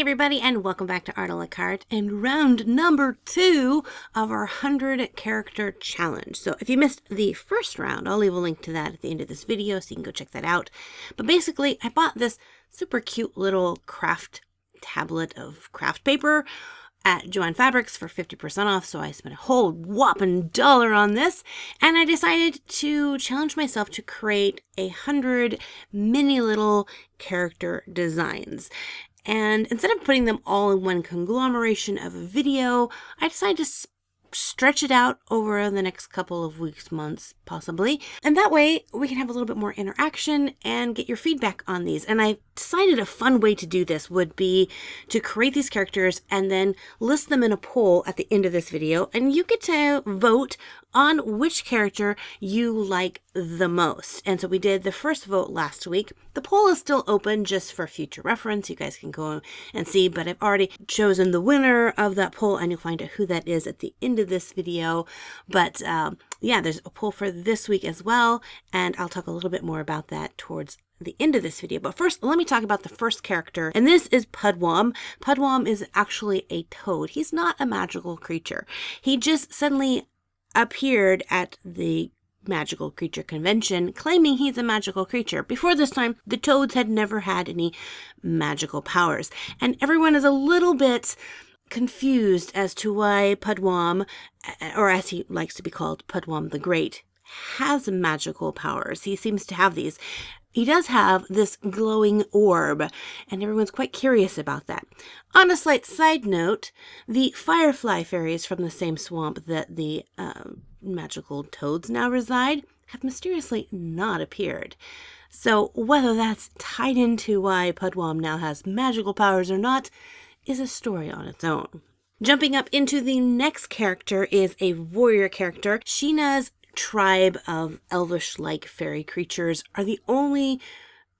everybody, and welcome back to Art a la Carte and round number 2 of our 100 character challenge. So if you missed the first round, I'll leave a link to that at the end of this video so you can go check that out. But basically, I bought this super cute little craft tablet of craft paper at Joann Fabrics for 50% off, so I spent a whole whopping $1 on this, and I decided to challenge myself to create 100 mini little character designs. And instead of putting them all in one conglomeration of a video, I decided to stretch it out over the next couple of weeks, months, possibly. And that way we can have a little bit more interaction and get your feedback on these. And I decided a fun way to do this would be to create these characters and then list them in a poll at the end of this video. And you get to vote on which character you like the most. And so we did the first vote last week. The poll is still open just for future reference. You guys can go and see, but I've already chosen the winner of that poll, and you'll find out who that is at the end of this video. But yeah, there's a poll for this week as well, and I'll talk a little bit more about that towards the end of this video. But first, let me talk about the first character, and this is PudWom. PudWom is actually a toad. He's not a magical creature. He just suddenly appeared at the magical creature convention claiming he's a magical creature. Before this time, the toads had never had any magical powers, and everyone is a little bit confused as to why PudWom, or as he likes to be called, PudWom the Great, has magical powers. He seems to have these. He does have this glowing orb, and everyone's quite curious about that. On a slight side note, the firefly fairies from the same swamp that the magical toads now reside have mysteriously not appeared. So whether that's tied into why PudWom now has magical powers or not is a story on its own. Jumping up into the next character is a warrior character. Sheena's tribe of elvish-like fairy creatures are the only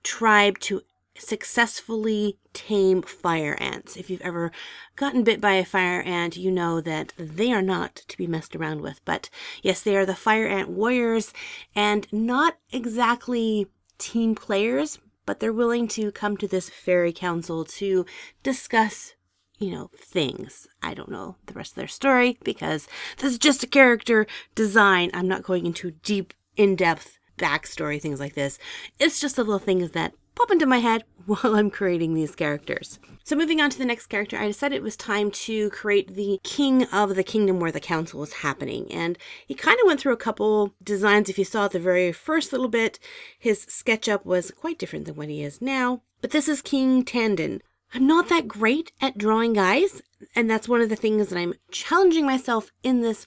tribe to successfully tame fire ants. If you've ever gotten bit by a fire ant, you know that they are not to be messed around with. But yes, they are the fire ant warriors, and not exactly team players, but they're willing to come to this fairy council to discuss, you know, things. I don't know the rest of their story because this is just a character design. I'm not going into deep, in-depth backstory, things like this. It's just the little things that pop into my head while I'm creating these characters. So moving on to the next character, I decided it was time to create the king of the kingdom where the council is happening. And he kind of went through a couple designs. If you saw the very first little bit, his SketchUp was quite different than what he is now. But this is King Tanden. I'm not that great at drawing guys, and that's one of the things that I'm challenging myself in this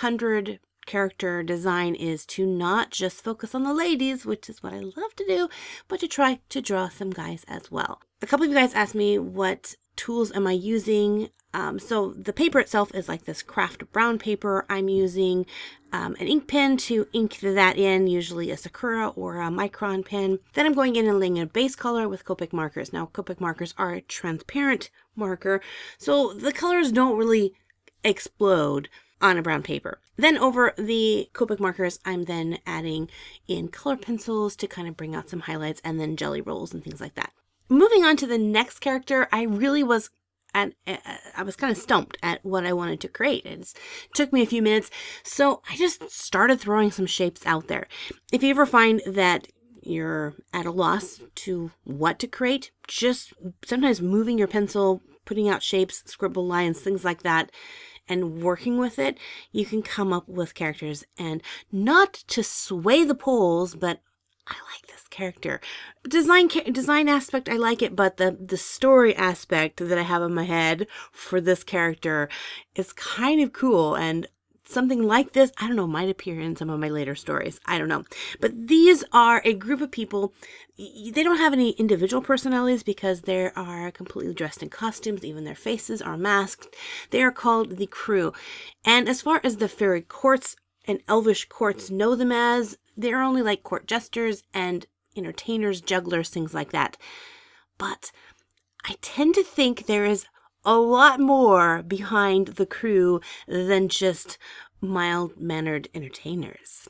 100 character design, is to not just focus on the ladies, which is what I love to do, but to try to draw some guys as well. A couple of you guys asked me what tools am I using. So the paper itself is like this craft brown paper. I'm using an ink pen to ink that in, usually a Sakura or a Micron pen. Then I'm going in and laying a base color with Copic markers. Now, Copic markers are a transparent marker, so the colors don't really explode on a brown paper. Then over the Copic markers, I'm then adding in color pencils to kind of bring out some highlights, and then jelly rolls and things like that. Moving on to the next character, I really was kind of stumped at what I wanted to create. It took me a few minutes, so I just started throwing some shapes out there. If you ever find that you're at a loss to what to create, just sometimes moving your pencil, putting out shapes, scribble lines, things like that, and working with it, you can come up with characters. And not to sway the polls, but I like this character. Design aspect, I like it, but the story aspect that I have in my head for this character is kind of cool, and something like this, I don't know, might appear in some of my later stories. I don't know. But these are a group of people. They don't have any individual personalities because they are completely dressed in costumes. Even their faces are masked. They are called the crew. And as far as the fairy courts and elvish courts know them as, they're only like court jesters and entertainers, jugglers, things like that. But I tend to think there is a lot more behind the crew than just mild-mannered entertainers.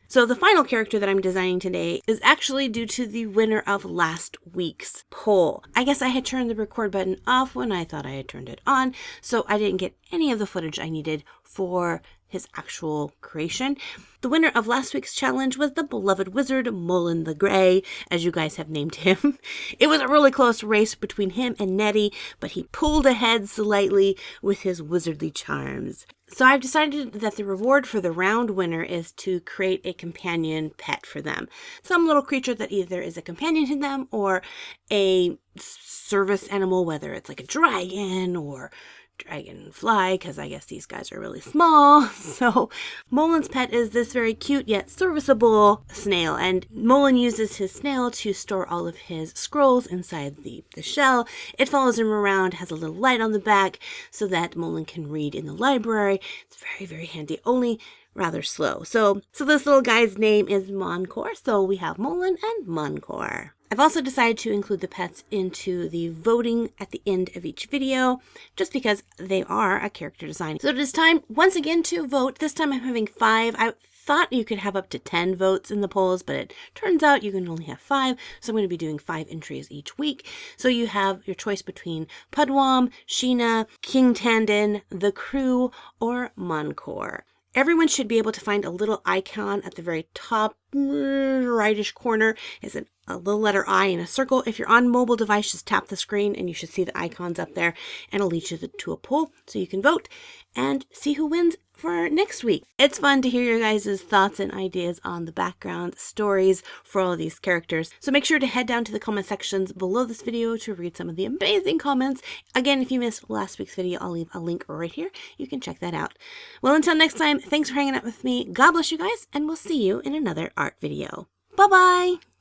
So the final character that I'm designing today is actually due to the winner of last week's poll. I guess I had turned the record button off when I thought I had turned it on, so I didn't get any of the footage I needed for his actual creation. The winner of last week's challenge was the beloved wizard Molyn the Grey, as you guys have named him. It was a really close race between him and Nettie, but he pulled ahead slightly with his wizardly charms. So I've decided that the reward for the round winner is to create a companion pet for them. Some little creature that either is a companion to them or a service animal, whether it's like a dragon or dragonfly, because I guess these guys are really small. So Molyn's pet is this very cute yet serviceable snail, and Molyn uses his snail to store all of his scrolls inside the shell. It follows him around, has a little light on the back so that Molyn can read in the library. It's very, very handy, only rather slow. So this little guy's name is Moncar, so we have Molyn and Moncar. I've also decided to include the pets into the voting at the end of each video, just because they are a character design. So it is time once again to vote. This time I'm having 5. I thought you could have up to 10 votes in the polls, but it turns out you can only have 5. So I'm going to be doing 5 entries each week. So you have your choice between PudWom, Sheana, King Tanden, the crew, or Moncar. Everyone should be able to find a little icon at the very top rightish corner. It's a little letter I in a circle. If you're on mobile device, just tap the screen and you should see the icons up there, and it'll lead you to a poll so you can vote and see who wins for next week. It's fun to hear your guys' thoughts and ideas on the background stories for all of these characters. So make sure to head down to the comment sections below this video to read some of the amazing comments. Again, if you missed last week's video, I'll leave a link right here. You can check that out. Well, until next time, thanks for hanging out with me. God bless you guys, and we'll see you in another art video. Bye-bye!